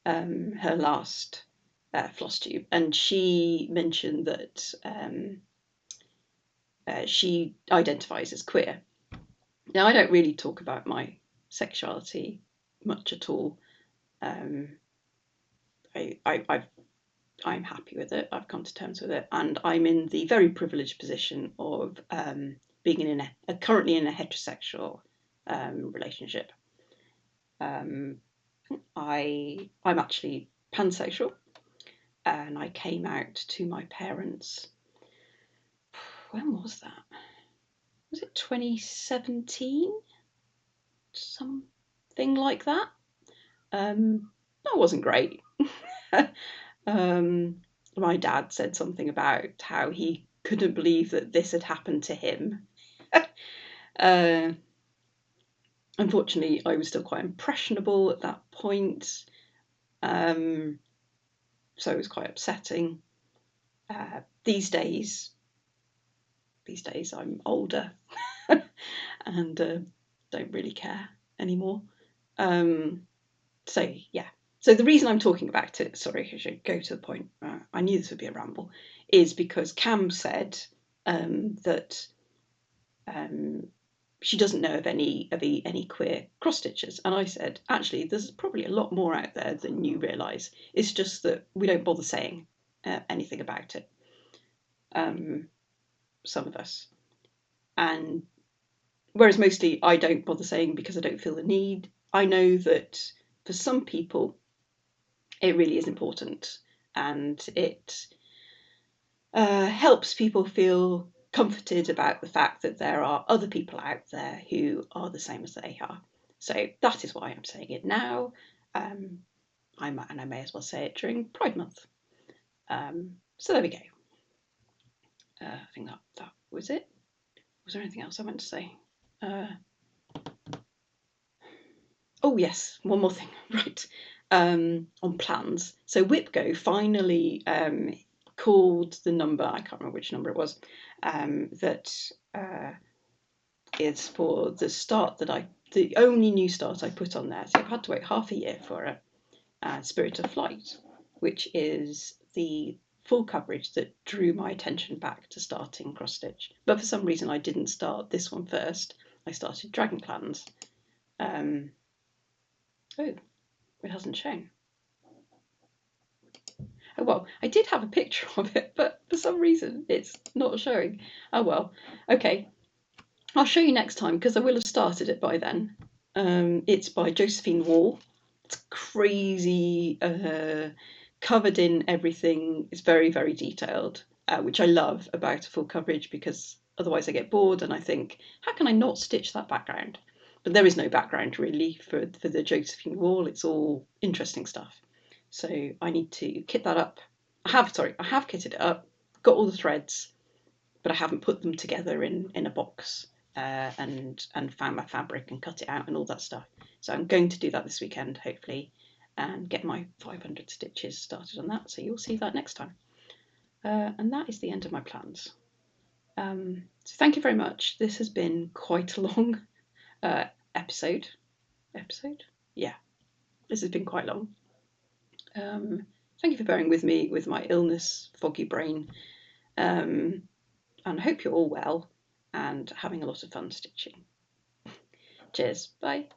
her last Floss Tube, and she mentioned that she identifies as queer. Now, I don't really talk about my sexuality much at all. I'm happy with it. I've come to terms with it, and I'm in the very privileged position of being currently in a heterosexual relationship. I'm actually pansexual, and I came out to my parents. When was that? Was it 2017? Something like that. That wasn't great. My dad said something about how he couldn't believe that this had happened to him. Unfortunately, I was still quite impressionable at that point, so it was quite upsetting. These days I'm older and don't really care anymore. So yeah. So the reason I'm talking about it, sorry, I should go to the point. I knew this would be a ramble, is because Cam said that she doesn't know of any queer cross stitchers, and I said, actually, there's probably a lot more out there than you realise. It's just that we don't bother saying anything about it. Some of us, and whereas mostly I don't bother saying because I don't feel the need. I know that for some people it really is important, and it helps people feel comforted about the fact that there are other people out there who are the same as they are. So that is why I'm saying it now. And I may as well say it during Pride Month. So there we go. I think that was it. Was there anything else I meant to say? Oh yes, one more thing. Right. On plans. So WIPGO finally called the number, I can't remember which number it was, that is for the start the only new start I put on there. So I've had to wait half a year for it. Spirit of Flight, which is the full coverage that drew my attention back to starting cross stitch. But for some reason I didn't start this one first. I started Dragon Clans. Oh, it hasn't shown. Oh well, I did have a picture of it, but for some reason it's not showing. Oh well, okay. I'll show you next time because I will have started it by then. It's by Josephine Wall. It's crazy, covered in everything. It's very, very detailed, which I love about a full coverage because otherwise I get bored and I think, how can I not stitch that background? But there is no background really for the Josephine Wall. It's all interesting stuff. So I need to kit that up. I have kitted it up, got all the threads, but I haven't put them together in a box. and found my fabric and cut it out and all that stuff. So I'm going to do that this weekend, hopefully, and get my 500 stitches started on that. So you'll see that next time. And that is the end of my plans. So thank you very much. This has been quite a long episode. Yeah, this has been quite long. Thank you for bearing with me with my illness, foggy brain, and I hope you're all well and having a lot of fun stitching. Cheers, bye.